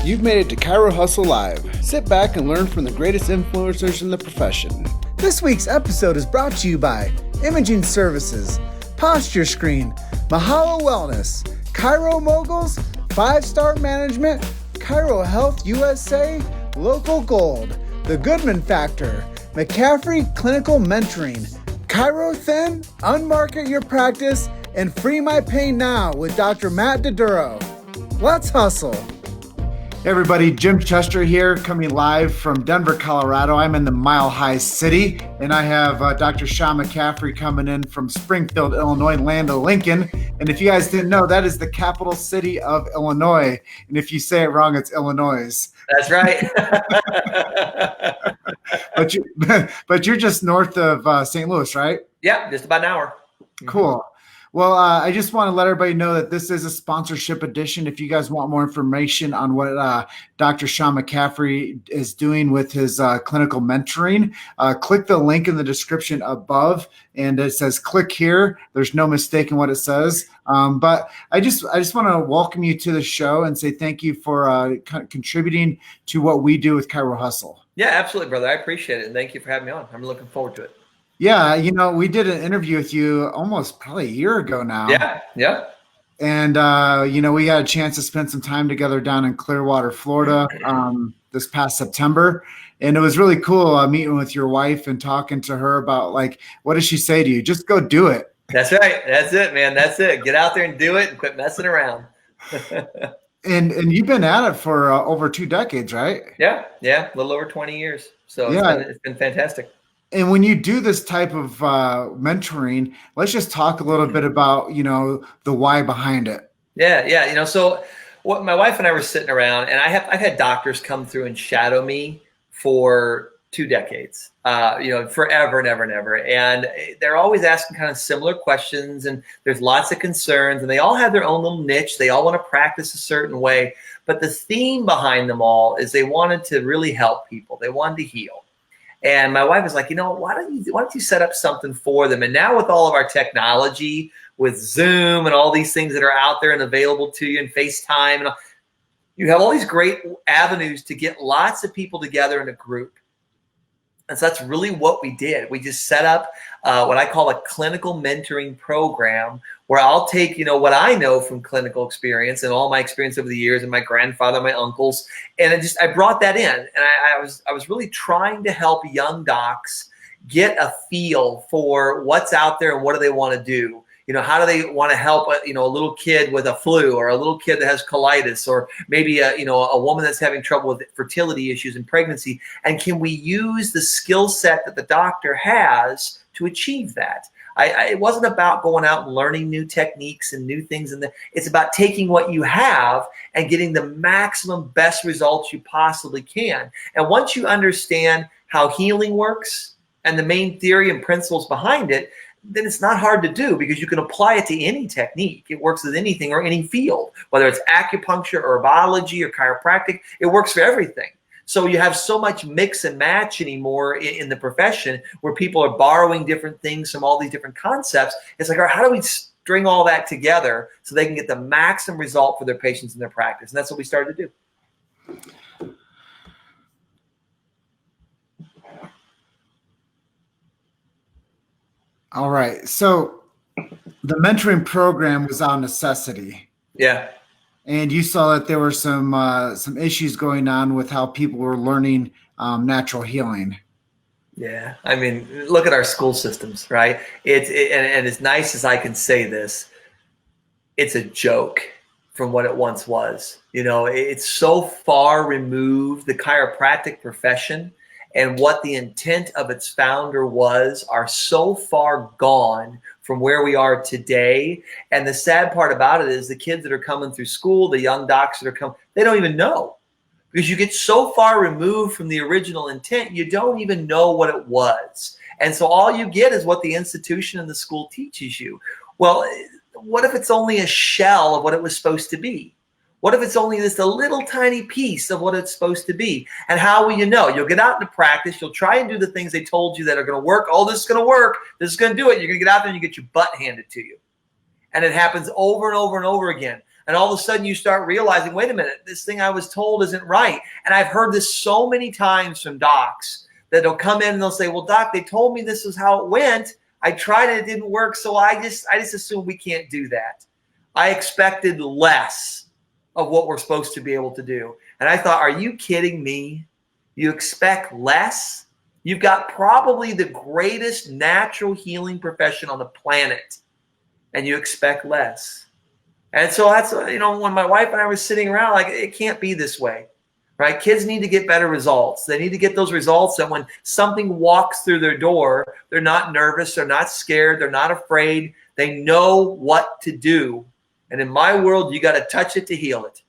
You've made it to Chiro Hustle Live. Sit back and learn from the greatest influencers in the profession. This week's episode is brought to you by Imaging Services, Posture Screen, Mahalo Wellness, Chiro Moguls, 5-Star Management, Chiro Health USA, Local Gold, The Goodman Factor, McCaffrey Clinical Mentoring, Chiro Thin, Unmarket Your Practice, and Free My Pain Now with Dr. Matt Diduro. Let's hustle. Hey everybody, Jim Chester here, coming live from Denver, Colorado. I'm in the Mile High City, and I have Dr. Sean McCaffrey coming in from Springfield, Illinois, land of Lincoln. And if you guys didn't know, that is the capital city of Illinois. And if you say it wrong, it's Illinois. That's right. but you're just north of St. Louis, right? Yeah, just about an hour. Cool. Well, I just want to let everybody know that this is a sponsorship edition. If you guys want more information on what Dr. Sean McCaffrey is doing with his clinical mentoring, click the link in the description above, and it says click here. There's no mistaking what it says. But I just want to welcome you to the show and say thank you for contributing to what we do with Chiro Hustle. Yeah, absolutely, brother. I appreciate it, and thank you for having me on. I'm looking forward to it. Yeah, we did an interview with you almost probably a year ago now. Yeah. And, we got a chance to spend some time together down in Clearwater, Florida, this past September. And it was really cool meeting with your wife and talking to her about, what does she say to you? Just go do it. That's right. That's it, man. That's it. Get out there and do it and quit messing around. And you've been at it for over 2 decades, right? Yeah. A little over 20 years. So it's been fantastic. And when you do this type of mentoring, let's just talk a little bit about, the why behind it. Yeah. So what my wife and I were sitting around, and I've had doctors come through and shadow me for 2 decades, forever and ever and ever. And they're always asking kind of similar questions, and there's lots of concerns, and they all have their own little niche. They all want to practice a certain way. But the theme behind them all is they wanted to really help people. They wanted to heal. And my wife was like, why don't you set up something for them? And now with all of our technology, with Zoom and all these things that are out there and available to you, and FaceTime, and you have all these great avenues to get lots of people together in a group. And so that's really what we did. We just set up what I call a clinical mentoring program, where I'll take, what I know from clinical experience and all my experience over the years, and my grandfather, my uncles, and I brought that in. And I was really trying to help young docs get a feel for what's out there and what do they want to do. How do they want to help a little kid with a flu, or a little kid that has colitis, or maybe a woman that's having trouble with fertility issues and pregnancy? And can we use the skill set that the doctor has to achieve that? It wasn't about going out and learning new techniques and new things. It's about taking what you have and getting the maximum best results you possibly can. And once you understand how healing works and the main theory and principles behind it, then it's not hard to do, because you can apply it to any technique. It works with anything or any field, whether it's acupuncture or biology or chiropractic. It works for everything. So you have so much mix and match anymore in the profession, where people are borrowing different things from all these different concepts. It's like, all right, how do we string all that together so they can get the maximum result for their patients in their practice? And that's what we started to do. All right. So the mentoring program was out of necessity. Yeah. And you saw that there were some issues going on with how people were learning natural healing. Yeah. I mean, look at our school systems, right? And as nice as I can say this, it's a joke from what it once was. It's so far removed. The chiropractic profession and what the intent of its founder was are so far gone from where we are today. And the sad part about it is the kids that are coming through school, the young docs that are coming, they don't even know, because you get so far removed from the original intent, you don't even know what it was. And so all you get is what the institution and the school teaches you. Well, what if it's only a shell of what it was supposed to be? What if it's only just a little tiny piece of what it's supposed to be? And how will you know? You'll get out into practice. You'll try and do the things they told you that are going to work. Oh, this is going to work. This is going to do it. You're going to get out there and you get your butt handed to you. And it happens over and over and over again. And all of a sudden you start realizing, wait a minute, this thing I was told isn't right. And I've heard this so many times from docs that they'll come in and they'll say, well, doc, they told me this is how it went. I tried it, it didn't work. So I just assume we can't do that. I expected less of what we're supposed to be able to do. And I thought, are you kidding me? You expect less? You've got probably the greatest natural healing profession on the planet, and you expect less. And so that's, when my wife and I were sitting around, like, it can't be this way, right? Kids need to get better results. They need to get those results that when something walks through their door, they're not nervous, they're not scared, they're not afraid. They know what to do. And in my world, you got to touch it to heal it,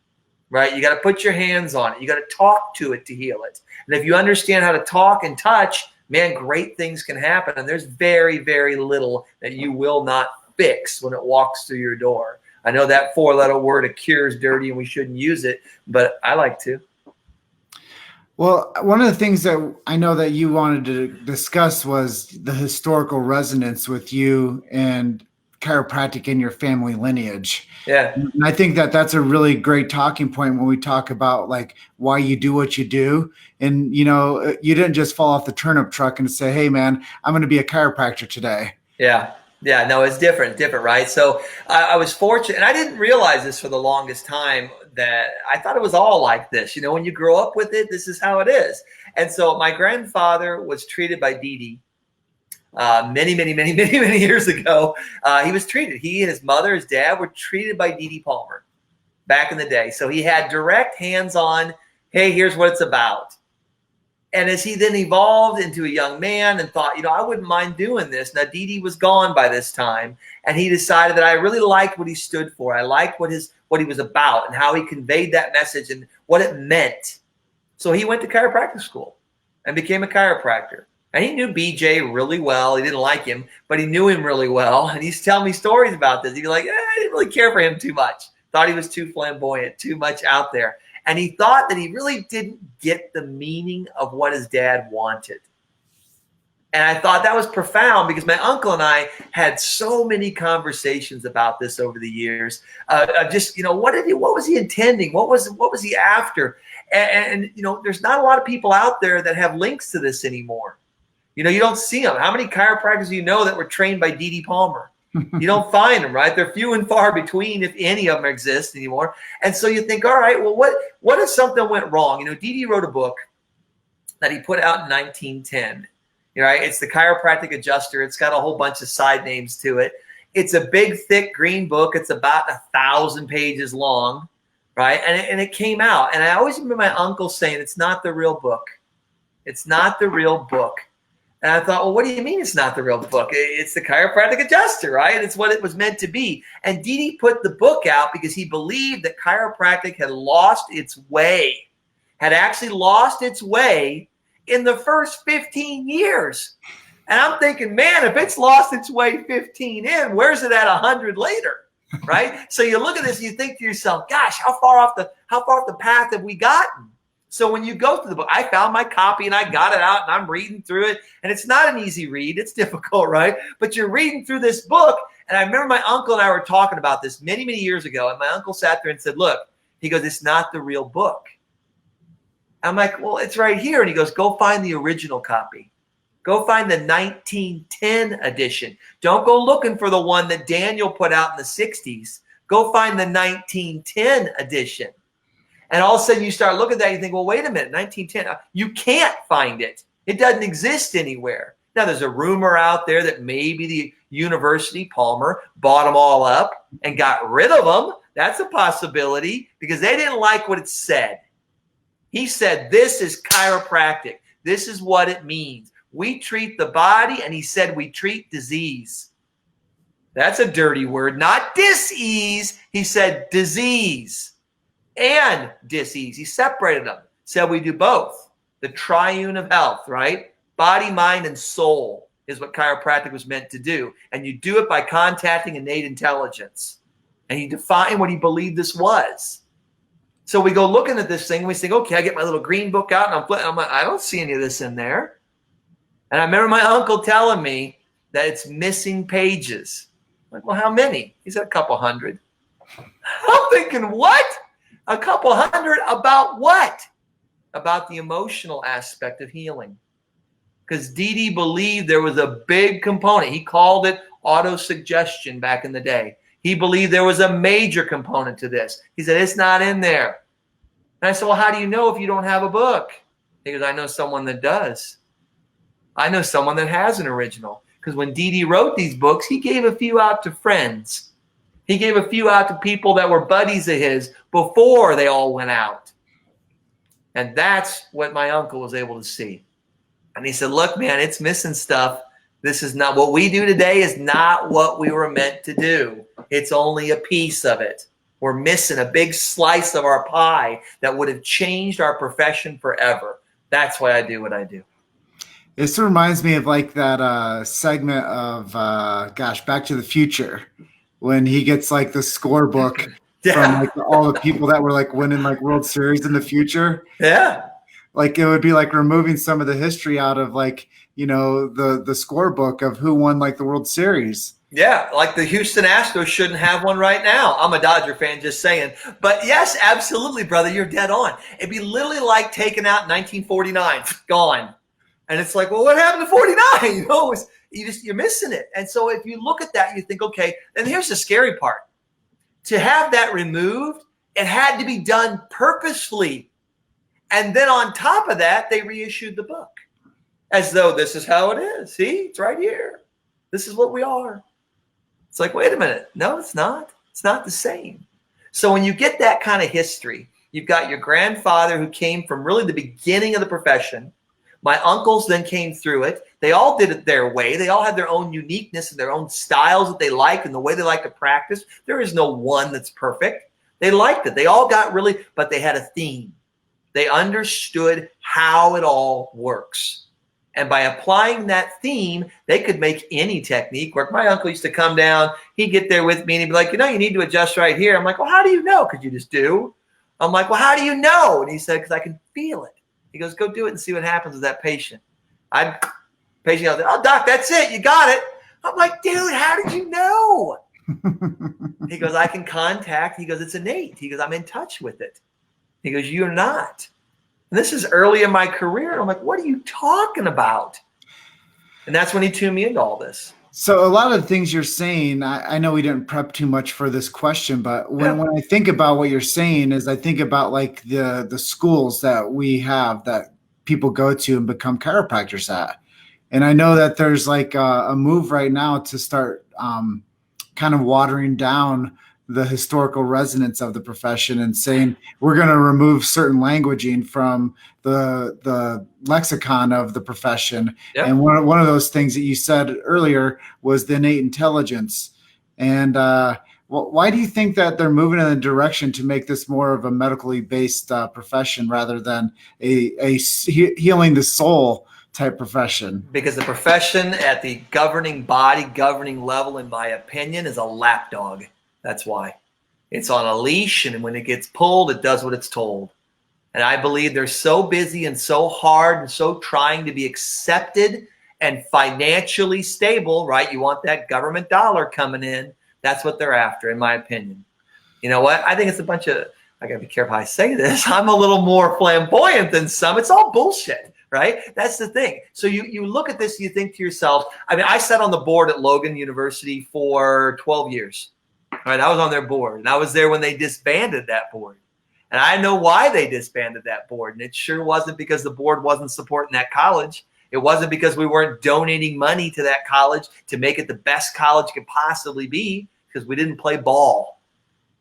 right? You got to put your hands on it. You got to talk to it to heal it. And if you understand how to talk and touch, man, great things can happen. And there's very, very little that you will not fix when it walks through your door. I know that 4-letter word, a cure, is dirty and we shouldn't use it, but I like to. Well, one of the things that I know that you wanted to discuss was the historical resonance with you and chiropractic in your family lineage. Yeah. And I think that that's a really great talking point when we talk about like why you do what you do. And, you didn't just fall off the turnip truck and say, hey man, I'm going to be a chiropractor today. Yeah. Yeah, no, it's different, right? So I was fortunate, and I didn't realize this for the longest time, that I thought it was all like this. When you grow up with it, this is how it is. And so my grandfather was treated by Dee many years ago. He was treated. He and his mother, his dad were treated by Dee Palmer back in the day. So he had direct hands-on, hey, here's what it's about. And as he then evolved into a young man and thought, I wouldn't mind doing this. Now, Dee was gone by this time, and he decided that I really liked what he stood for. I liked what he was about and how he conveyed that message and what it meant. So he went to chiropractic school and became a chiropractor. And he knew BJ really well. He didn't like him, but he knew him really well. And he's telling me stories about this. He'd be like, I didn't really care for him too much. Thought he was too flamboyant, too much out there. And he thought that he really didn't get the meaning of what his dad wanted. And I thought that was profound because my uncle and I had so many conversations about this over the years. Just, what was he intending? What was he after? And there's not a lot of people out there that have links to this anymore. You don't see them. How many chiropractors do you know that were trained by Dee Palmer? You don't find them, right? They're few and far between, if any of them exist anymore. And so you think, all right, well, what if something went wrong? Dee wrote a book that he put out in 1910. Right? It's the Chiropractic Adjuster. It's got a whole bunch of side names to it. It's a big, thick green book. It's about 1,000 pages long, right? And it came out. And I always remember my uncle saying, it's not the real book. It's not the real book. And I thought, well, what do you mean it's not the real book? It's the Chiropractic Adjuster, right? It's what it was meant to be. And Dee put the book out because he believed that chiropractic had lost its way, had actually lost its way in the first 15 years. And I'm thinking, man, if it's lost its way 15 in, where's it at 100 later, right? So you look at this and you think to yourself, gosh, how far off the path have we gotten? So when you go through the book, I found my copy and I got it out and I'm reading through it. And it's not an easy read. It's difficult, right? But you're reading through this book. And I remember my uncle and I were talking about this many, many years ago. And my uncle sat there and said, look, he goes, it's not the real book. I'm like, well, it's right here. And he goes, go find the original copy. Go find the 1910 edition. Don't go looking for the one that Daniel put out in the 60s. Go find the 1910 edition. And all of a sudden you start looking at that, you think, well, wait a minute, 1910, you can't find it. It doesn't exist anywhere. Now, there's a rumor out there that maybe the University, Palmer, bought them all up and got rid of them. That's a possibility because they didn't like what it said. He said, this is chiropractic. This is what it means. We treat the body, and he said we treat disease. That's a dirty word, not dis-ease. He said disease and dis-ease. He separated them. Said we do both. The triune of health, right? Body, mind, and soul is what chiropractic was meant to do. And you do it by contacting innate intelligence. And he defined what he believed this was. So we go looking at this thing, and we think, okay, I get my little green book out, and I'm like, I don't see any of this in there. And I remember my uncle telling me that it's missing pages. I'm like, well, how many? He said a couple hundred. I'm thinking, what? A couple hundred about what? About the emotional aspect of healing. Because Didi believed there was a big component. He called it autosuggestion back in the day. He believed there was a major component to this. He said, it's not in there. And I said, well, how do you know if you don't have a book? He goes, I know someone that does. I know someone that has an original. Because when Didi wrote these books, he gave a few out to friends. He gave a few out to people that were buddies of his before they all went out. And that's what my uncle was able to see. And he said, look, man, it's missing stuff. This is not what we do today is not what we were meant to do. It's only a piece of it. We're missing a big slice of our pie that would have changed our profession forever. That's why I do what I do. This reminds me of like that segment of, Back to the Future, when he gets like the scorebook from like all the people that were like winning like World Series in the future. Yeah. Like it would be like removing some of the history out of like, you know, the scorebook of who won like the World Series. Yeah, like the Houston Astros shouldn't have one right now. I'm a Dodger fan, just saying. But yes, absolutely, brother, you're dead on. It'd be literally like taking out 1949, gone. And it's like, well, what happened to 49? You know, you're missing it. And so if you look at that, you think, okay, and here's the scary part. To have that removed, it had to be done purposefully. And then on top of that, they reissued the book as though this is how it is. See, it's right here. This is what we are. It's like, wait a minute. No, it's not. It's not the same. So when you get that kind of history, you've got your grandfather who came from really the beginning of the profession. My uncles then came through it. They all did it their way. They all had their own uniqueness and their own styles that they like and the way they like to practice. There is no one that's perfect. They liked it. They all got really, but they had a theme. They understood how it all works. And by applying that theme, they could make any technique work. My uncle used to come down. He'd get there with me and he'd be like, you know, you need to adjust right here. I'm like, well, how do you know? Because you just do. I'm like, well, how do you know? And he said, because I can feel it. He goes, go do it and see what happens with that patient. Patient goes, oh, doc, that's it. You got it. I'm like, dude, how did you know? He goes, I can contact. He goes, it's innate. He goes, I'm in touch with it. He goes, you're not. And this is early in my career. I'm like, what are you talking about? And that's when he tuned me into all this. So a lot of the things you're saying, I know we didn't prep too much for this question, but when I think about what you're saying is I think about like the schools that we have that people go to and become chiropractors at. And I know that there's like a move right now to start kind of watering down the historical resonance of the profession and saying we're going to remove certain languaging from the lexicon of the profession. Yep. And one of those things that you said earlier was the innate intelligence. And why do you think that they're moving in a direction to make this more of a medically based profession rather than a healing the soul type profession? Because the profession at the governing body, governing level, in my opinion, is a lapdog. That's why. It's on a leash, and when it gets pulled, it does what it's told. And I believe they're so busy and so hard and so trying to be accepted and financially stable, right? You want that government dollar coming in. That's what they're after, in my opinion. You know what? I think it's a bunch of, I got to be careful how I say this. I'm a little more flamboyant than some. It's all bullshit, right? That's the thing. So you look at this, you think to yourself, I mean, I sat on the board at Logan University for 12 years. Right, I was on their board, and I was there when they disbanded that board. And I know why they disbanded that board, and it sure wasn't because the board wasn't supporting that college. It wasn't because we weren't donating money to that college to make it the best college it could possibly be, because we didn't play ball.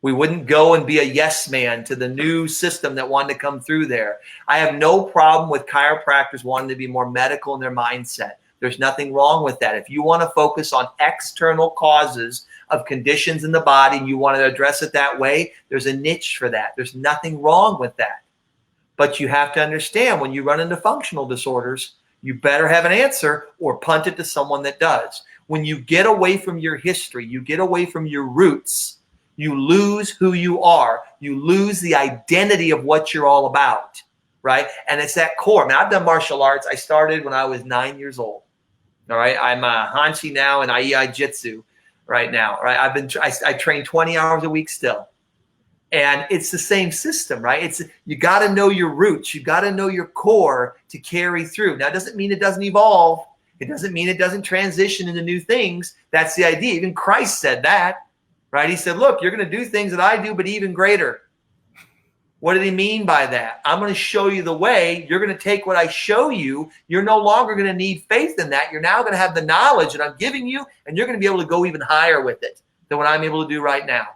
We wouldn't go and be a yes man to the new system that wanted to come through there. I have no problem with chiropractors wanting to be more medical in their mindset. There's nothing wrong with that. If you want to focus on external causes of conditions in the body and you want to address it that way, there's a niche for that. There's nothing wrong with that. But you have to understand when you run into functional disorders, you better have an answer or punt it to someone that does. When you get away from your history, you get away from your roots, you lose who you are. You lose the identity of what you're all about, right? And it's that core. I mean, I've done martial arts. I started when I was 9 years old. All right, I'm a Hanshi now in Ai Jitsu right now. Right, I train 20 hours a week still, And it's the same system, right? You got to know your roots. You got to know your core to carry through. Now, it doesn't mean it doesn't evolve. It doesn't mean it doesn't transition into new things. That's the idea. Even Christ said that, right? He said, look, you're going to do things that I do, but even greater. What did he mean by that? I'm going to show you the way. You're going to take what I show you. You're no longer going to need faith in that. You're now going to have the knowledge that I'm giving you, and you're going to be able to go even higher with it than what I'm able to do right now.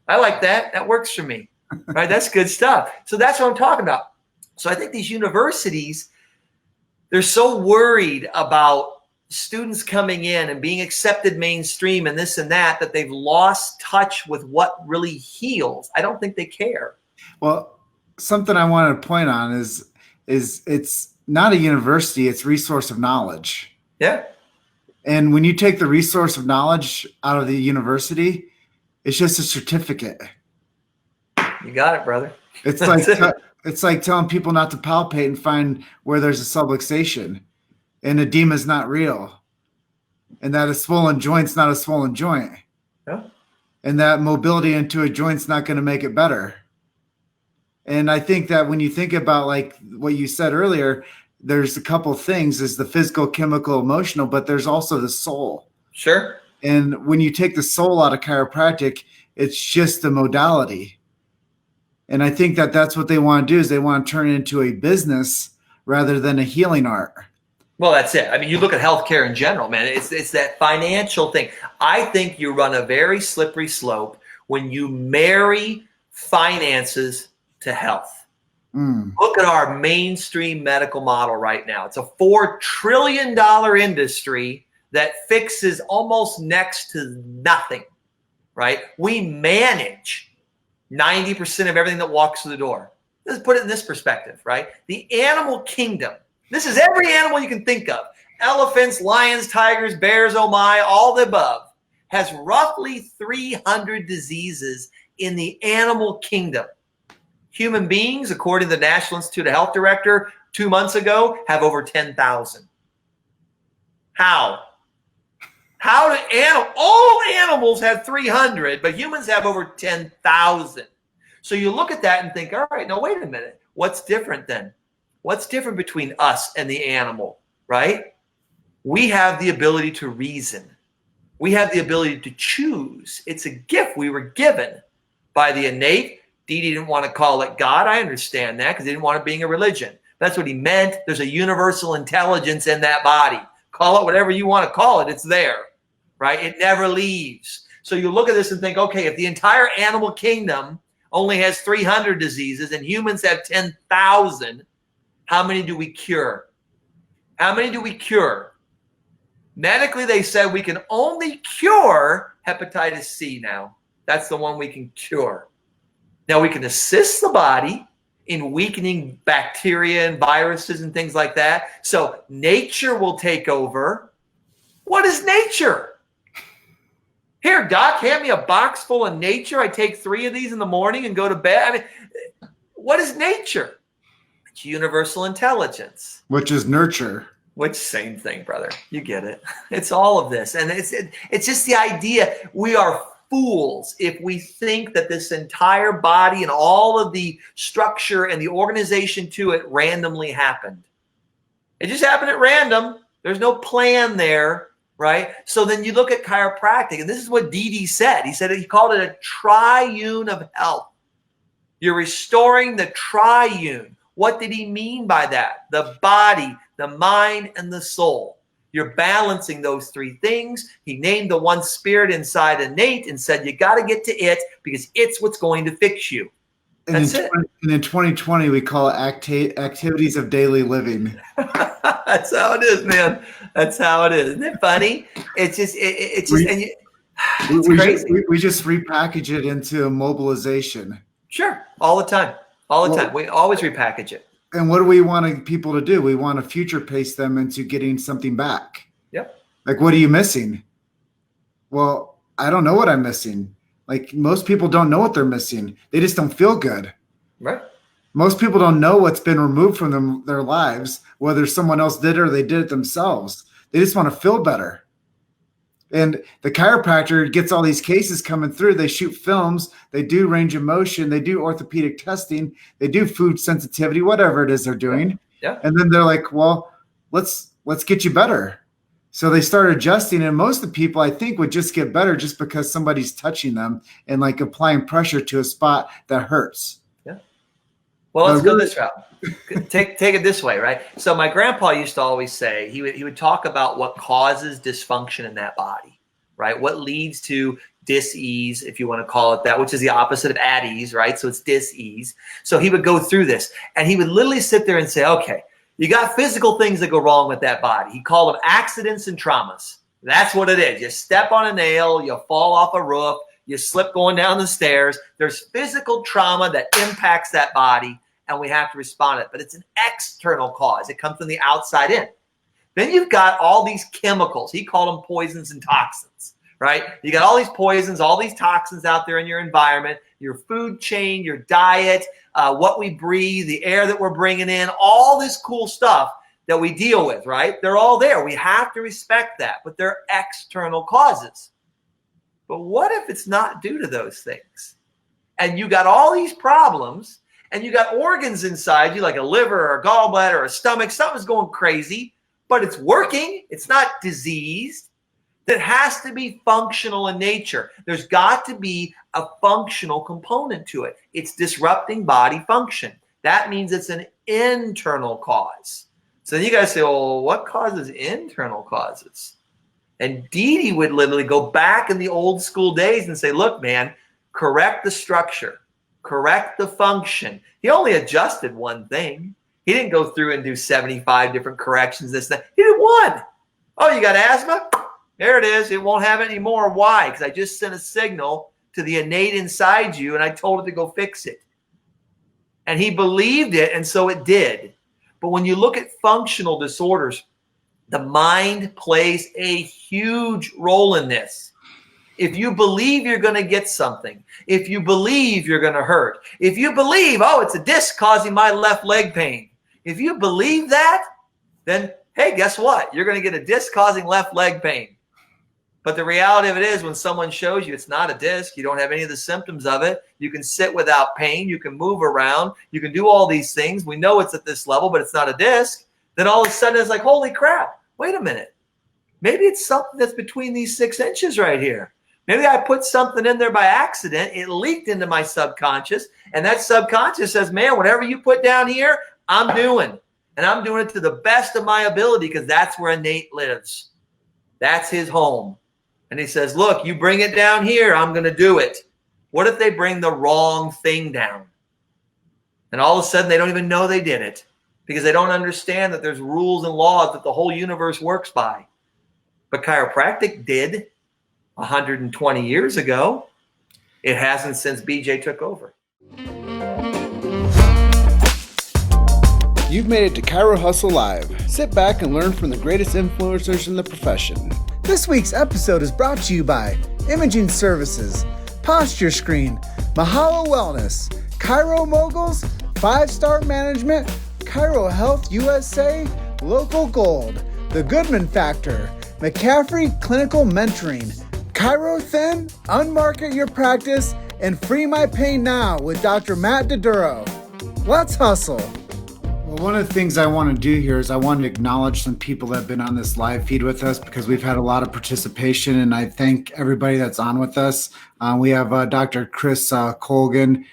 I like that. That works for me, right? That's good stuff. So that's what I'm talking about. So I think these universities, they're so worried about students coming in and being accepted mainstream and this and that, that they've lost touch with what really heals. I don't think they care. Well, something I wanted to point on is it's not a university, it's resource of knowledge. Yeah. And when you take the resource of knowledge out of the university, it's just a certificate. You got it, brother. It's like it's like telling people not to palpate and find where there's a subluxation, and edema is not real, and that a swollen joint's not a swollen joint, Yeah. and that mobility into a joint's not going to make it better. And I think that when you think about like what you said earlier, there's a couple things: is the physical, chemical, emotional, but there's also the soul. Sure. And when you take the soul out of chiropractic, it's just the modality. And I think that that's what they want to do, is they want to turn it into a business rather than a healing art. Well, that's it. I mean, you look at healthcare in general, man. It's that financial thing. I think you run a very slippery slope when you marry finances to health. Look at our mainstream medical model right now. It's a $4 trillion industry that fixes almost next to nothing, right? We manage 90% of everything that walks through the door. Let's put it in this perspective, right? The animal kingdom. This is every animal you can think of. Elephants, lions, tigers, bears, oh my, all the above. Has roughly 300 diseases in the animal kingdom. Human beings, according to the National Institute of Health Director 2 months ago, have over 10,000. How? How do all animals have 300, but humans have over 10,000? So you look at that and think, all right, now wait a minute. What's different then? What's different between us and the animal, right? We have the ability to reason. We have the ability to choose. It's a gift we were given by the innate. Dee Dee didn't want to call it God. I understand that because he didn't want it being a religion. That's what he meant. There's a universal intelligence in that body. Call it whatever you want to call it. It's there, right? It never leaves. So you look at this and think, okay, if the entire animal kingdom only has 300 diseases and humans have 10,000, how many do we cure? How many do we cure? Medically, they said we can only cure hepatitis C now. That's the one we can cure. Now, we can assist the body in weakening bacteria and viruses and things like that. So nature will take over. What is nature? Here, doc, hand me a box full of nature. I take 3 of these in the morning and go to bed. I mean, what is nature? It's universal intelligence. Which is nurture. Which, same thing, brother. You get it. It's all of this. And it's just the idea. We are fools if we think that this entire body and all of the structure and the organization to it randomly happened. It just happened at random. There's no plan there, right? So then you look at chiropractic, and this is what Dee Dee said. He called it a triune of health. You're restoring the triune. What did he mean by that? The body, the mind, and the soul. You're balancing those 3 things. He named the one spirit inside innate and said, you got to get to it because it's what's going to fix you. That's it. And in 2020, we call it activities of daily living. That's how it is, man. That's how it is. Isn't it funny? It's just, it's crazy. We just repackage it into mobilization. Sure. All the time. All the time. We always repackage it. And what do we want people to do? We want to future pace them into getting something back. Yep. Like, what are you missing? Well, I don't know what I'm missing. Like, most people don't know what they're missing. They just don't feel good. Right. Most people don't know what's been removed from their lives, whether someone else did it or they did it themselves. They just want to feel better. And the chiropractor gets all these cases coming through. They shoot films. They do range of motion. They do orthopedic testing. They do food sensitivity, whatever it is they're doing. Yeah. And then they're like, well, let's get you better. So they start adjusting. And most of the people, I think, would just get better just because somebody's touching them and like applying pressure to a spot that hurts. Yeah. Well, let's go this route. Take it this way, right? So my grandpa used to always say, he would talk about what causes dysfunction in that body, right? What leads to dis-ease, if you want to call it that, which is the opposite of at ease, right? So it's dis-ease. So he would go through this and he would literally sit there and say, okay, you got physical things that go wrong with that body. He called them accidents and traumas. That's what it is. You step on a nail, you fall off a roof, you slip going down the stairs. There's physical trauma that impacts that body, and we have to respond to it. But it's an external cause. It comes from the outside in. Then you've got all these chemicals. He called them poisons and toxins, right? You got all these poisons, all these toxins out there in your environment, your food chain, your diet, what we breathe, the air that we're bringing in, all this cool stuff that we deal with, right? They're all there. We have to respect that, but they're external causes. But what if it's not due to those things? And you got all these problems, and you got organs inside you like a liver or a gallbladder or a stomach. Something's going crazy, but it's working. It's not diseased. That has to be functional in nature. There's got to be a functional component to it. It's disrupting body function. That means it's an internal cause. So then you guys say, well, what causes internal causes? And Dee would literally go back in the old school days and say, look, man, correct the structure, correct the function. He only adjusted one thing. He didn't go through and do 75 different corrections, this, that. He did one. Oh, you got asthma? There it is. It won't have it anymore. Why? Because I just sent a signal to the innate inside you, and I told it to go fix it. And he believed it, and so it did. But when you look at functional disorders, the mind plays a huge role in this. If you believe you're going to get something, if you believe you're going to hurt, if you believe, oh, it's a disc causing my left leg pain, if you believe that, then, hey, guess what? You're going to get a disc causing left leg pain. But the reality of it is when someone shows you it's not a disc, you don't have any of the symptoms of it, you can sit without pain, you can move around, you can do all these things. We know it's at this level, but it's not a disc. Then all of a sudden it's like, holy crap, wait a minute. Maybe it's something that's between these 6 inches right here. Maybe I put something in there by accident. It leaked into my subconscious, and that subconscious says, man, whatever you put down here, I'm doing. And I'm doing it to the best of my ability because that's where innate lives. That's his home. And he says, look, you bring it down here, I'm going to do it. What if they bring the wrong thing down? And all of a sudden they don't even know they did it because they don't understand that there's rules and laws that the whole universe works by. But chiropractic did 120 years ago. It hasn't since BJ took over. You've made it to Chiro Hustle Live. Sit back and learn from the greatest influencers in the profession. This week's episode is brought to you by Imaging Services, Posture Screen, Mahalo Wellness, Chiro Moguls, 5-Star Management, Chiro Health USA, Local Gold, The Goodman Factor, McCaffrey Clinical Mentoring, Chiro Thin, Unmarket Your Practice, and Free My Pain Now with Dr. Matt Doduro. Let's hustle. Well, one of the things I want to do here is I want to acknowledge some people that have been on this live feed with us because we've had a lot of participation, and I thank everybody that's on with us. We have Dr. Chris Colgan.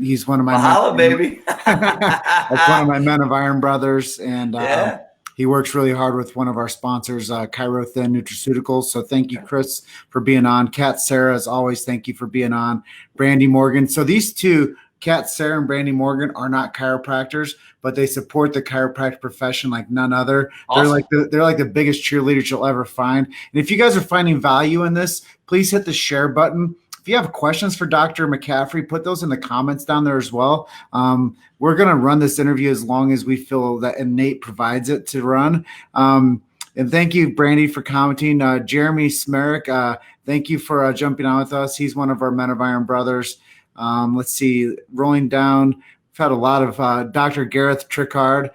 He's one of my Mahalo, baby. That's one of my Men of Iron brothers, and Yeah. he works really hard with one of our sponsors, Chiro Thin Nutraceuticals. So thank you, Chris, for being on. Kat Sarah, as always, thank you for being on. Brandy Morgan. So these two, Kat Sarah and Brandy Morgan, are not chiropractors, but they support the chiropractic profession like none other. Awesome. They're like the biggest cheerleaders you'll ever find. And if you guys are finding value in this, please hit the share button. If you have questions for Dr. McCaffrey, put those in the comments down there as well. We're going to run this interview as long as we feel that Innate provides it to run. And thank you, Brandy, for commenting. Jeremy Smerick, thank you for jumping on with us. He's one of our Men of Iron brothers. Let's see, rolling down. had a lot of Dr. Gareth Trickard,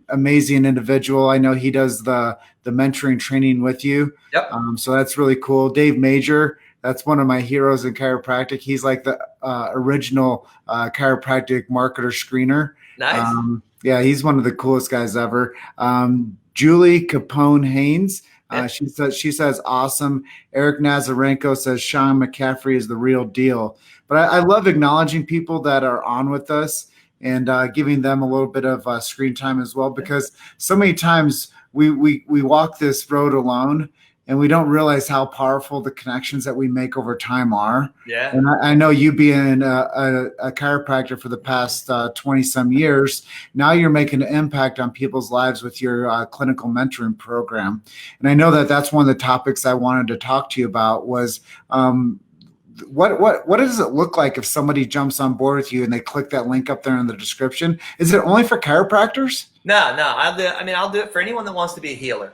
amazing individual. I know he does the mentoring training with you. Yep. So that's really cool. Dave Major, that's one of my heroes in chiropractic. He's like the original chiropractic marketer screener. Nice. Yeah, he's one of the coolest guys ever. Julie Capone Haynes. She says awesome. Eric Nazarenko says Sean McCaffrey is the real deal. But I love acknowledging people that are on with us and giving them a little bit of screen time as well, because so many times we walk this road alone and we don't realize how powerful the connections that we make over time are. Yeah. And I know you being a chiropractor for the past 20 some years, now you're making an impact on people's lives with your clinical mentoring program. And I know that that's one of the topics I wanted to talk to you about was what does it look like if somebody jumps on board with you and they click that link up there in the description? Is it only for chiropractors? No. I'll do it for anyone that wants to be a healer.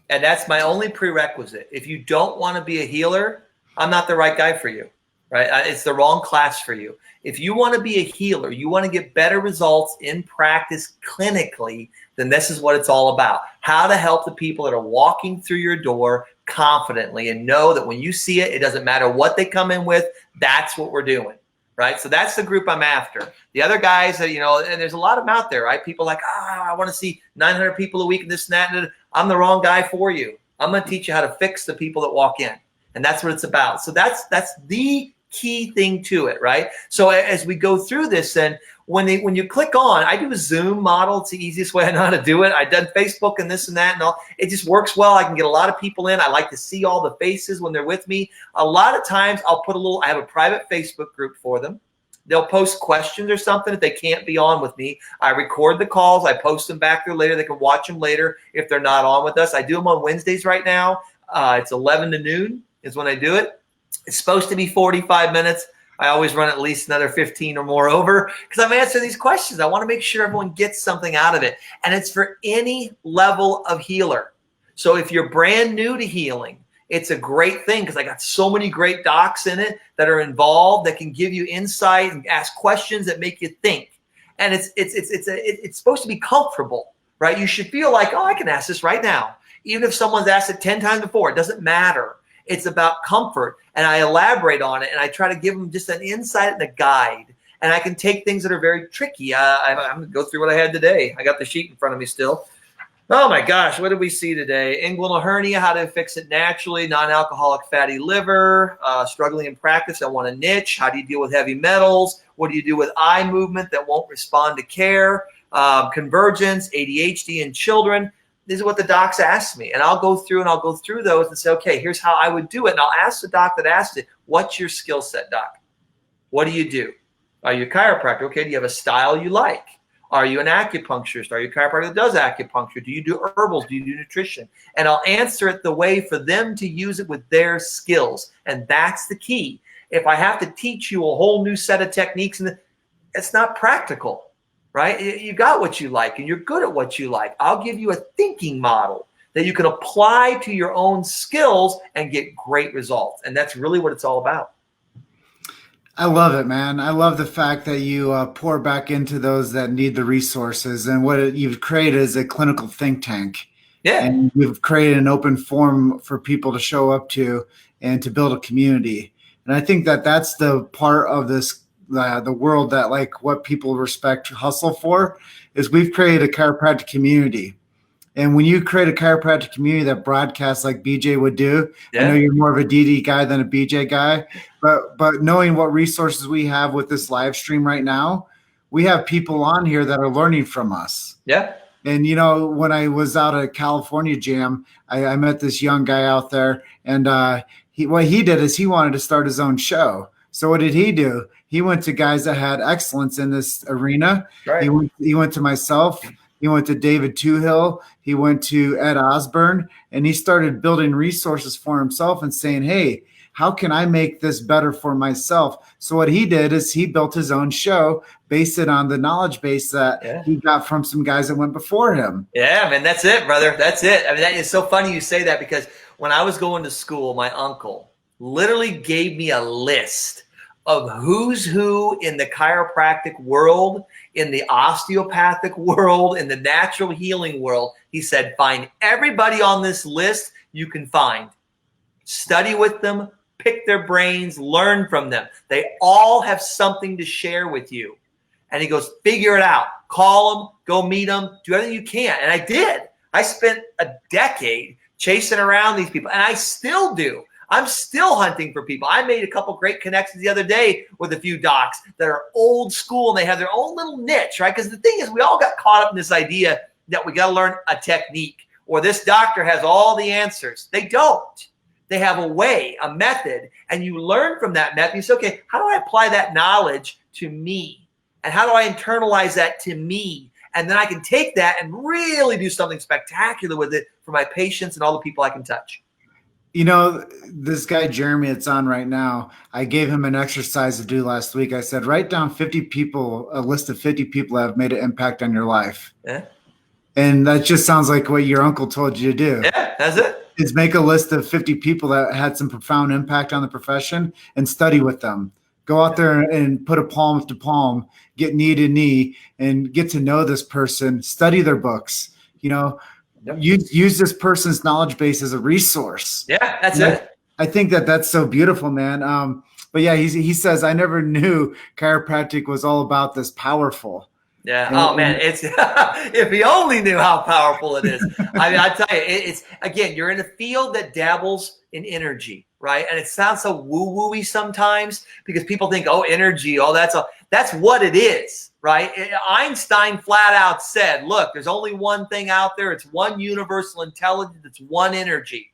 And that's my only prerequisite. If you don't want to be a healer, I'm not the right guy for you, right? It's the wrong class for you. If you want to be a healer, you want to get better results in practice clinically, then this is what it's all about. How to help the people that are walking through your door confidently and know that when you see it, it doesn't matter what they come in with, that's what we're doing. Right. So that's the group I'm after. The other guys that, and there's a lot of them out there, right? People like, I want to see 900 people a week and this and that. And I'm the wrong guy for you. I'm going to teach you how to fix the people that walk in. And that's what it's about. So that's the key thing to it. Right. So as we go through this, then when you click on, I do a Zoom model. It's the easiest way I know how to do it. I've done Facebook and this and that and all. It just works well. I can get a lot of people in. I like to see all the faces when they're with me. A lot of times I have a private Facebook group for them. They'll post questions or something if they can't be on with me. I record the calls. I post them back there later. They can watch them later if they're not on with us. I do them on Wednesdays right now. It's 11 to noon is when I do it. It's supposed to be 45 minutes. I always run at least another 15 or more over because I'm answering these questions. I want to make sure everyone gets something out of it. And it's for any level of healer. So if you're brand new to healing, it's a great thing because I got so many great docs in it that are involved that can give you insight and ask questions that make you think. And it's supposed to be comfortable, right? You should feel like, I can ask this right now. Even if someone's asked it 10 times before, it doesn't matter. It's about comfort, and I elaborate on it, and I try to give them just an insight and a guide. And I can take things that are very tricky. I'm going to go through what I had today. I got the sheet in front of me still. Oh, my gosh. What did we see today? Inguinal hernia, how to fix it naturally, non-alcoholic fatty liver, struggling in practice. I want a niche. How do you deal with heavy metals? What do you do with eye movement that won't respond to care? Convergence, ADHD in children. This is what the docs asked me. And I'll go through those and say, okay, here's how I would do it. And I'll ask the doc that asked it, what's your skill set, doc? What do you do? Are you a chiropractor? Okay, do you have a style you like? Are you an acupuncturist? Are you a chiropractor that does acupuncture? Do you do herbals? Do you do nutrition? And I'll answer it the way for them to use it with their skills. And that's the key. If I have to teach you a whole new set of techniques, it's not practical. Right? You got what you like and you're good at what you like. I'll give you a thinking model that you can apply to your own skills and get great results. And that's really what it's all about. I love it, man. I love the fact that you pour back into those that need the resources. And what you've created is a clinical think tank. Yeah. And you've created an open forum for people to show up to and to build a community. And I think that that's the part of this the world that like what people respect hustle for is we've created a chiropractic community. And when you create a chiropractic community that broadcasts like BJ would do, I know you're more of a DD guy than a BJ guy, but knowing what resources we have with this live stream right now, we have people on here that are learning from us. Yeah. And, when I was out at California Jam, I met this young guy out there and what he did is he wanted to start his own show. So what did he do? He went to guys that had excellence in this arena. Right. He went to myself. He went to David Toohill. He went to Ed Osborne, and he started building resources for himself and saying, hey, how can I make this better for myself? So what he did is he built his own show, based it on the knowledge base that he got from some guys that went before him. Yeah, man, that's it, brother. That's it. I mean, that is so funny you say that because when I was going to school, my uncle literally gave me a list of who's who in the chiropractic world, in the osteopathic world, in the natural healing world. He said, find everybody on this list you can find. Study with them, pick their brains, learn from them. They all have something to share with you. And he goes, figure it out. Call them, go meet them, do everything you can. And I did. I spent a decade chasing around these people, and I still do. I'm still hunting for people. I made a couple great connections the other day with a few docs that are old school, and they have their own little niche, right? Because the thing is, we all got caught up in this idea that we got to learn a technique, or this doctor has all the answers. They don't. They have a way, a method, and you learn from that method. You say, okay, how do I apply that knowledge to me? And how do I internalize that to me? And then I can take that and really do something spectacular with it for my patients and all the people I can touch. You know, this guy, Jeremy, it's on right now. I gave him an exercise to do last week. I said, write down 50 people, a list of 50 people that have made an impact on your life. Yeah. And that just sounds like what your uncle told you to do. Yeah, that's it. Is make a list of 50 people that had some profound impact on the profession and study with them. Go out there and put a palm to palm, get knee to knee, and get to know this person, study their books, you know, use this person's knowledge base as a resource. Yeah, that's it. I think that's so beautiful, man. But yeah, he says, I never knew chiropractic was all about this powerful. Yeah. Oh man, it's if he only knew how powerful it is. I mean, I tell you, it's again, you're in a field that dabbles in energy, right? And it sounds so woo-woo-y sometimes because people think, oh, energy, oh, that's what it is, right? Einstein flat out said, look, there's only one thing out there. It's one universal intelligence. It's one energy.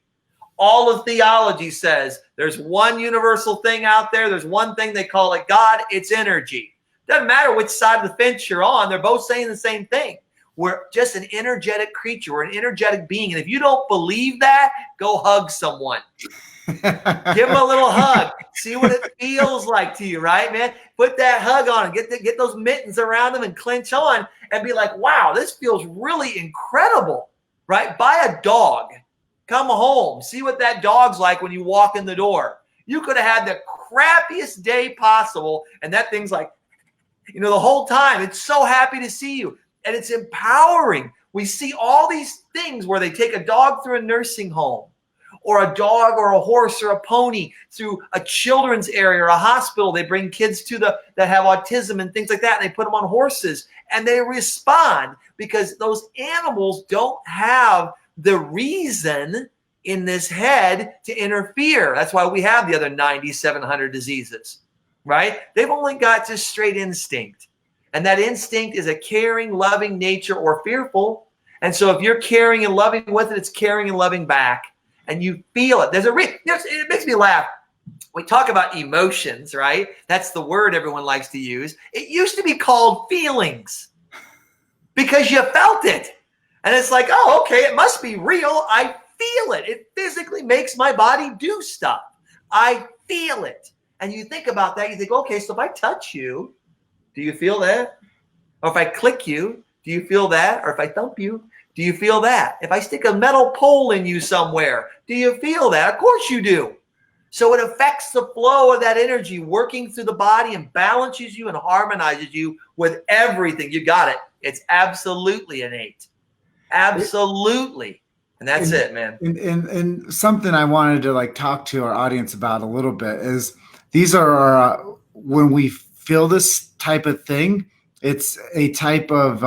All of theology says there's one universal thing out there. There's one thing, they call it God. It's energy. Doesn't matter which side of the fence you're on. They're both saying the same thing. We're just an energetic creature. We're an energetic being. And if you don't believe that, go hug someone. Give them a little hug. See what it feels like to you, right, man? Put that hug on and get those mittens around them and clench on and be like, wow, this feels really incredible, right? Buy a dog. Come home. See what that dog's like when you walk in the door. You could have had the crappiest day possible, and that thing's like, you know, the whole time, it's so happy to see you. And it's empowering. We see all these things where they take a dog through a nursing home, or a dog or a horse or a pony through a children's area or a hospital. They bring kids to that have autism and things like that, and they put them on horses, and they respond because those animals don't have the reason in this head to interfere. That's why we have the other 9,700 diseases. Right? They've only got just straight instinct. And that instinct is a caring, loving nature or fearful. And so if you're caring and loving with it, it's caring and loving back. And you feel it. It makes me laugh. We talk about emotions, right? That's the word everyone likes to use. It used to be called feelings because you felt it. And it's like, oh, okay, it must be real. I feel it. It physically makes my body do stuff. I feel it. And you think about that, you think, okay, so if I touch you, do you feel that? Or if I click you, do you feel that? Or if I thump you, do you feel that? If I stick a metal pole in you somewhere, do you feel that? Of course you do. So it affects the flow of that energy working through the body and balances you and harmonizes you with everything. You got it. It's absolutely innate. Absolutely. And that's it, man. And something I wanted to talk to our audience about a little bit is, these are when we feel this type of thing, it's a type of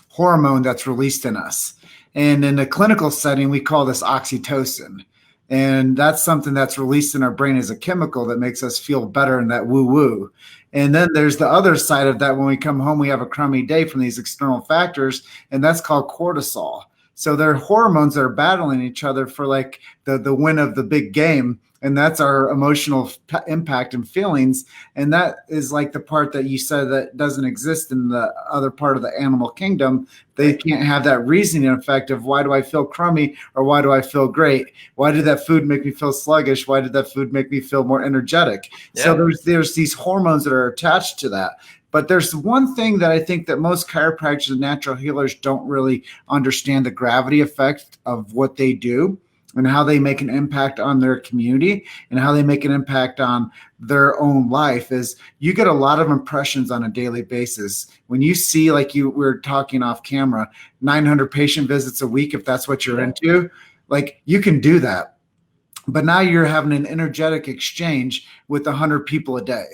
hormone that's released in us. And in a clinical setting, we call this oxytocin. And that's something that's released in our brain as a chemical that makes us feel better in that woo-woo. And then there's the other side of that. When we come home, we have a crummy day from these external factors, and that's called cortisol. So they're hormones that are battling each other for the win of the big game. And that's our emotional impact and feelings. And that is like the part that you said that doesn't exist in the other part of the animal kingdom. They can't have that reasoning effect of, why do I feel crummy or why do I feel great? Why did that food make me feel sluggish? Why did that food make me feel more energetic? Yeah. So there's these hormones that are attached to that. But there's one thing that I think that most chiropractors and natural healers don't really understand, the gravity effect of what they do. and how they make an impact on their community and how they make an impact on their own life is you get a lot of impressions on a daily basis. When you see, like you were talking off camera, 900 patient visits a week, if that's what you're into, like you can do that. But now you're having an energetic exchange with 100 people a day.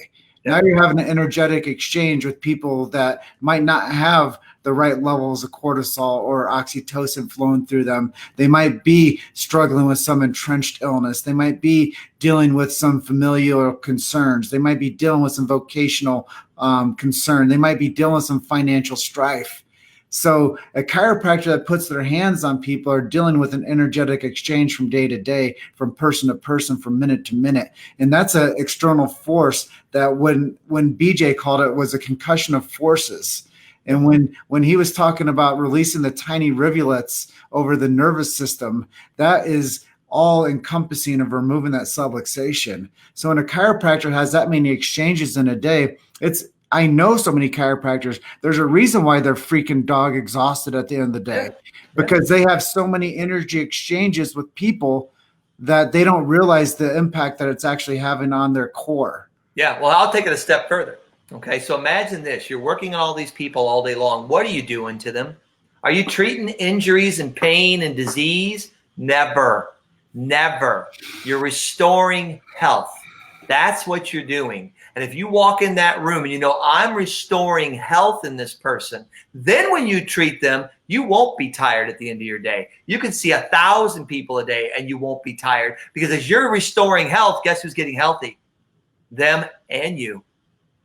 Now you're having an energetic exchange with people that might not have the right levels of cortisol or oxytocin flowing through them. They might be struggling with some entrenched illness. They might be dealing with some familial concerns. They might be dealing with some vocational concern. They might be dealing with some financial strife. So a chiropractor that puts their hands on people are dealing with an energetic exchange from day to day, from person to person, from minute to minute. And that's an external force that when BJ called it was a concussion of forces. And when he was talking about releasing the tiny rivulets over the nervous system, that is all encompassing of removing that subluxation. So when a chiropractor has that many exchanges in a day, I know so many chiropractors, there's a reason why they're freaking dog exhausted at the end of the day, because they have so many energy exchanges with people that they don't realize the impact that it's actually having on their core. Yeah, well, I'll take it a step further. Okay, so imagine this. You're working on all these people all day long. What are you doing to them? Are you treating injuries and pain and disease? Never, never. You're restoring health. That's what you're doing. And if you walk in that room and you know, I'm restoring health in this person, then when you treat them, you won't be tired at the end of your day. You can see 1,000 people a day and you won't be tired, because as you're restoring health, guess who's getting healthy? Them and you.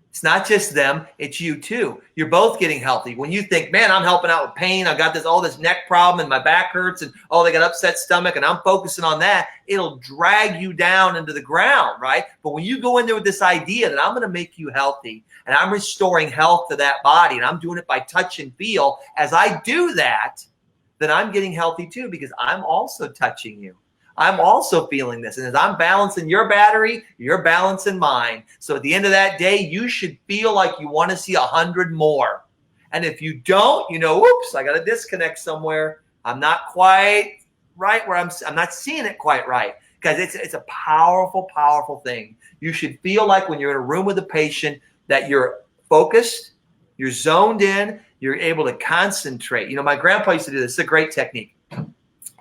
It's not just them, it's you too. You're both getting healthy. When you think, man, I'm helping out with pain, I've got all this neck problem and my back hurts and they got upset stomach and I'm focusing on that, it'll drag you down into the ground, right? But when you go in there with this idea that I'm going to make you healthy and I'm restoring health to that body and I'm doing it by touch and feel, as I do that, then I'm getting healthy too, because I'm also touching you. I'm also feeling this. And as I'm balancing your battery, you're balancing mine. So at the end of that day, you should feel like you want to see 100 more. And if you don't, you know, whoops, I got a disconnect somewhere. I'm not quite right where I'm not seeing it quite right. Because it's a powerful, powerful thing. You should feel like when you're in a room with a patient that you're focused, you're zoned in, you're able to concentrate. You know, my grandpa used to do this. It's a great technique.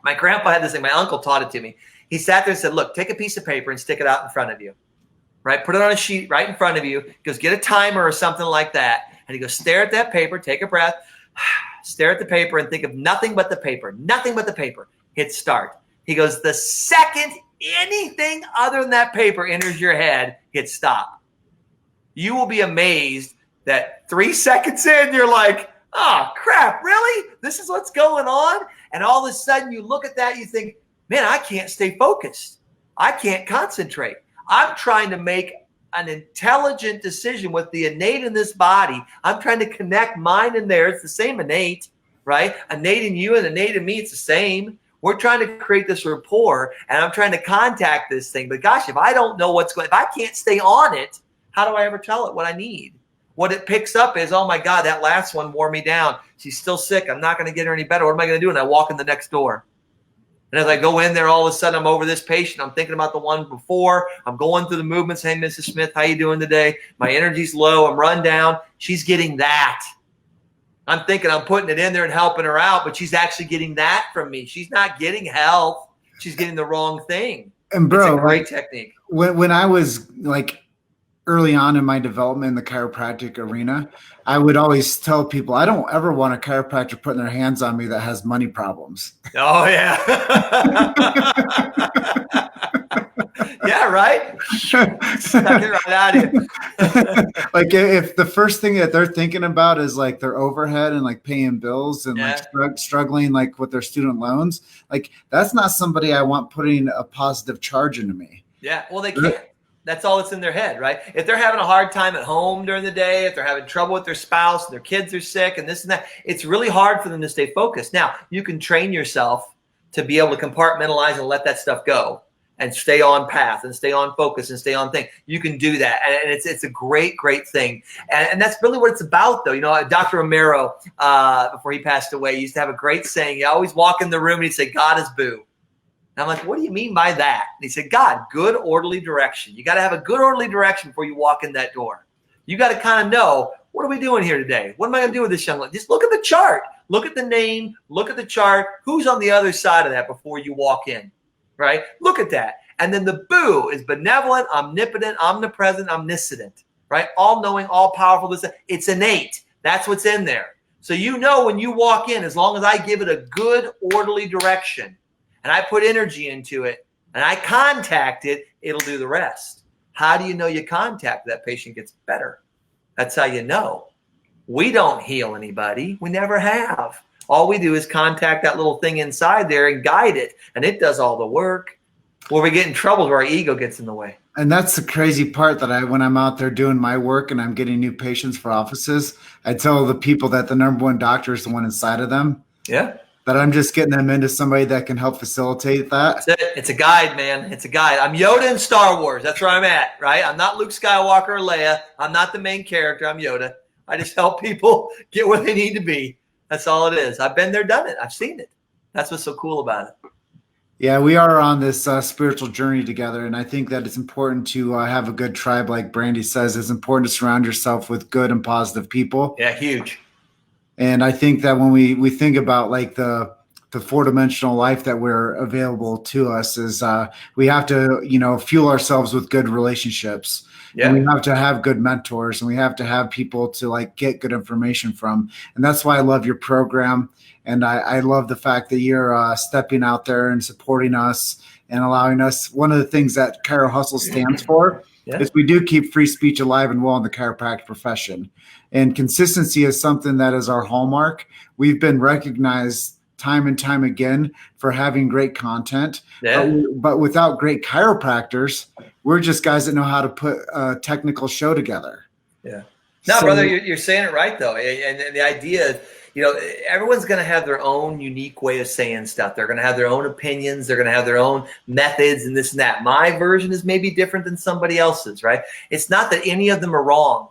My grandpa had this thing. My uncle taught it to me. He sat there and said, look, take a piece of paper and stick it out in front of you, right? Put it on a sheet right in front of you. He goes, get a timer or something like that. And he goes, stare at that paper, take a breath, stare at the paper and think of nothing but the paper, nothing but the paper. Hit start. He goes, the second anything other than that paper enters your head, hit stop. You will be amazed that 3 seconds in, you're like, oh, crap, really? This is what's going on? And all of a sudden you look at that, you think, man, I can't stay focused. I can't concentrate. I'm trying to make an intelligent decision with the innate in this body. I'm trying to connect mine and theirs. It's the same innate, right? Innate in you and innate in me, it's the same. We're trying to create this rapport, and I'm trying to contact this thing. But gosh, if I don't know what's going on, if I can't stay on it, how do I ever tell it what I need? What it picks up is, oh my God, that last one wore me down. She's still sick. I'm not going to get her any better. What am I going to do? And I walk in the next door. And as I go in there, all of a sudden I'm over this patient. I'm thinking about the one before. I'm going through the movements. Hey, Mrs. Smith, how you doing today? My energy's low. I'm run down. She's getting that. I'm thinking I'm putting it in there and helping her out, but she's actually getting that from me. She's not getting health. She's getting the wrong thing. And bro, it's a great technique. When I was like early on in my development in the chiropractic arena, I would always tell people, I don't ever want a chiropractor putting their hands on me that has money problems. Oh, yeah. Yeah, right? Suck it right out of you. Like if the first thing that they're thinking about is like their overhead and like paying bills and like struggling like with their student loans, like that's not somebody I want putting a positive charge into me. Yeah, well, they can't. That's all that's in their head, right? If they're having a hard time at home during the day, if they're having trouble with their spouse, and their kids are sick and this and that, it's really hard for them to stay focused. Now, you can train yourself to be able to compartmentalize and let that stuff go and stay on path and stay on focus and stay on thing. You can do that. And it's a great, great thing. And that's really what it's about, though. You know, Dr. Romero, before he passed away, used to have a great saying. He always walk in the room and he'd say, God is boo. And I'm like, what do you mean by that? And he said, God, good orderly direction. You got to have a good orderly direction before you walk in that door. You got to kind of know, what are we doing here today? What am I going to do with this young lady? Just look at the chart. Look at the name. Look at the chart. Who's on the other side of that before you walk in, right? Look at that. And then the boo is benevolent, omnipotent, omnipresent, omniscient, right? All-knowing, all-powerful. It's innate. That's what's in there. So you know when you walk in, as long as I give it a good orderly direction and I put energy into it and I contact it, it'll do the rest. How do you know you contact that patient gets better? That's how you know. We don't heal anybody. We never have. All we do is contact that little thing inside there and guide it, and it does all the work. Where we get in trouble where our ego gets in the way. And that's the crazy part that when I'm out there doing my work and I'm getting new patients for offices, I tell the people that the number one doctor is the one inside of them. Yeah. That I'm just getting them into somebody that can help facilitate that. That's it. It's a guide, man. It's a guide. I'm Yoda in Star Wars. That's where I'm at, right? I'm not Luke Skywalker or Leia. I'm not the main character. I'm Yoda. I just help people get where they need to be. That's all it is. I've been there, done it. I've seen it. That's what's so cool about it. Yeah, we are on this spiritual journey together, and I think that it's important to have a good tribe, like Brandy says. It's important to surround yourself with good and positive people. Yeah, huge. And I think that when we think about like the four-dimensional life that we're available to us is we have to, fuel ourselves with good relationships. Yeah. And we have to have good mentors, and we have to have people to like get good information from. And that's why I love your program. And I love the fact that you're stepping out there and supporting us and allowing us. One of the things that Chiro Hustle stands for is we do keep free speech alive and well in the chiropractic profession. And consistency is something that is our hallmark. We've been recognized time and time again for having great content. Yeah. But without great chiropractors, we're just guys that know how to put a technical show together. Yeah. No, brother, you're saying it right, though. And the idea, everyone's going to have their own unique way of saying stuff. They're going to have their own opinions. They're going to have their own methods and this and that. My version is maybe different than somebody else's, right? It's not that any of them are wrong.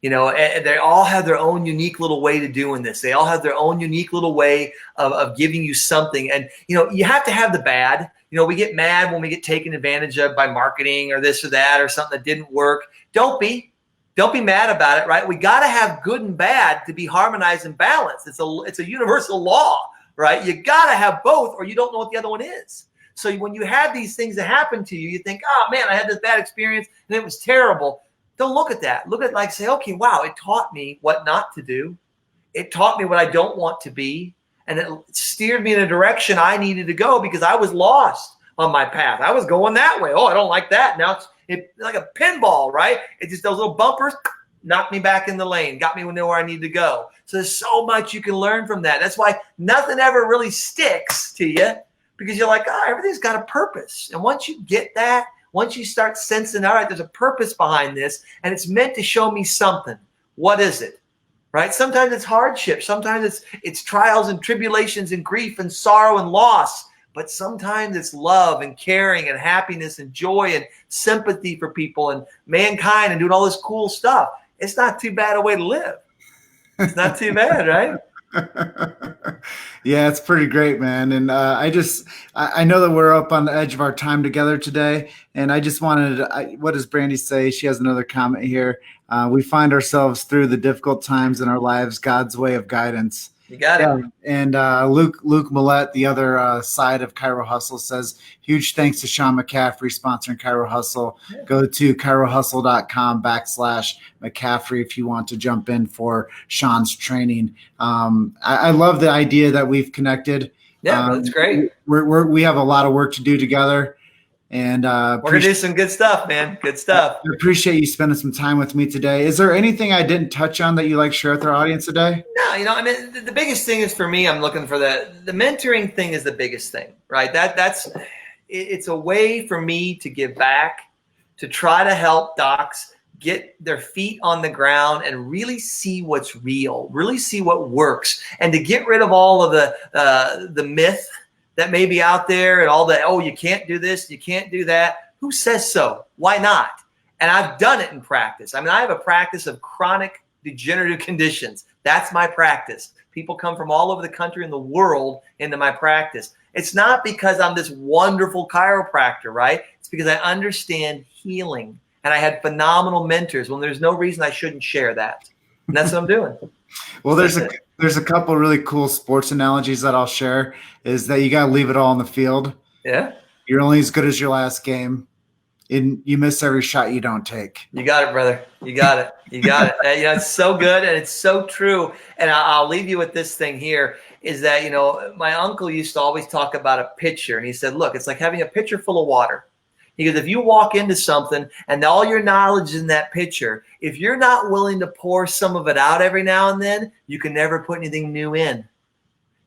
They all have their own unique little way to doing this. They all have their own unique little way of giving you something. And, you have to have the bad. We get mad when we get taken advantage of by marketing or this or that or something that didn't work. Don't be mad about it, right? We got to have good and bad to be harmonized and balanced. It's a universal law, right? You got to have both or you don't know what the other one is. So when you have these things that happen to you, you think, oh man, I had this bad experience and it was terrible. Don't look at that. Look at it like say, okay, wow, it taught me what not to do. It taught me what I don't want to be. And it steered me in a direction I needed to go because I was lost on my path. I was going that way. Oh, I don't like that. Now it's like a pinball, right? It just those little bumpers knocked me back in the lane, got me where I need to go. So there's so much you can learn from that. That's why nothing ever really sticks to you because you're like, everything's got a purpose. And once you get that, once you start sensing, all right, there's a purpose behind this, and it's meant to show me something. What is it? Right? Sometimes it's hardship. Sometimes it's trials and tribulations and grief and sorrow and loss. But sometimes it's love and caring and happiness and joy and sympathy for people and mankind and doing all this cool stuff. It's not too bad a way to live. It's not too bad, right? Yeah, it's pretty great, man. And I know that we're up on the edge of our time together today. And I just wanted what does Brandy say? She has another comment here. We find ourselves through the difficult times in our lives, God's way of guidance. You got it. And Luke Millette, the other side of Chiro Hustle, says, huge thanks to Sean McCaffrey sponsoring Chiro Hustle. Yeah. Go to chirohustle.com/McCaffrey if you want to jump in for Sean's training. I love the idea that we've connected. Yeah, that's great. We have a lot of work to do together. And we're going to do some good stuff, man. Good stuff. I appreciate you spending some time with me today. Is there anything I didn't touch on that you like to share with our audience today? No, the biggest thing is for me, I'm looking for the mentoring thing is the biggest thing, right? It's a way for me to give back, to try to help docs get their feet on the ground and really see what's real, really see what works, and to get rid of all of the myth that may be out there and all that, you can't do this, you can't do that. Who says so? Why not? And I've done it in practice. I have a practice of chronic degenerative conditions. That's my practice. People come from all over the country and the world into my practice. It's not because I'm this wonderful chiropractor, right? It's because I understand healing, and I had phenomenal mentors when there's no reason I shouldn't share that. And that's what I'm doing. Well, there's a couple really cool sports analogies that I'll share, is that you got to leave it all on the field. Yeah. You're only as good as your last game, and you miss every shot you don't take. You got it, brother. You got it. You got it. It's so good, and it's so true. And I'll leave you with this thing here, is that, my uncle used to always talk about a pitcher, and he said, look, it's like having a pitcher full of water. He goes, if you walk into something and all your knowledge is in that pitcher, if you're not willing to pour some of it out every now and then, you can never put anything new in.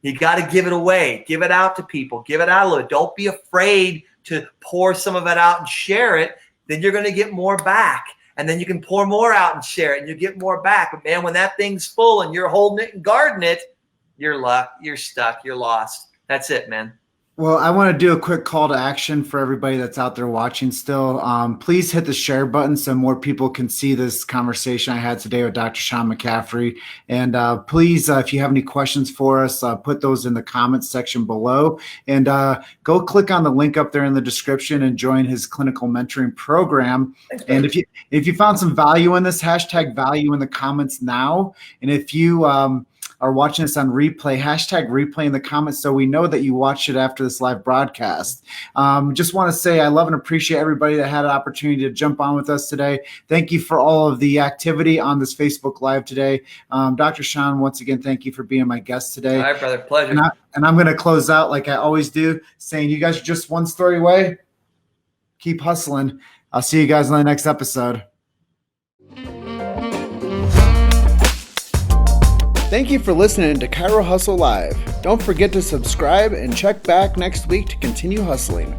You got to give it away. Give it out to people. Give it out a little. Don't be afraid to pour some of it out and share it. Then you're going to get more back. And then you can pour more out and share it, and you get more back. But, man, when that thing's full and you're holding it and guarding it, you're stuck. You're lost. That's it, man. Well, I want to do a quick call to action for everybody that's out there watching still. Please hit the share button so more people can see this conversation I had today with Dr. Sean McCaffrey. And please, if you have any questions for us, put those in the comments section below. And go click on the link up there in the description and join his clinical mentoring program. And if you found some value in this, hashtag value in the comments now. And if you are watching this on replay, hashtag replay in the comments so we know that you watched it after this live broadcast. Just want to say I love and appreciate everybody that had an opportunity to jump on with us today. Thank you for all of the activity on this Facebook Live today. Dr. Sean, once again, thank you for being my guest today. All right, brother. Pleasure. And I'm going to close out like I always do, saying you guys are just one story away. Keep hustling. I'll see you guys in the next episode. Thank you for listening to Chiro Hustle Live. Don't forget to subscribe and check back next week to continue hustling.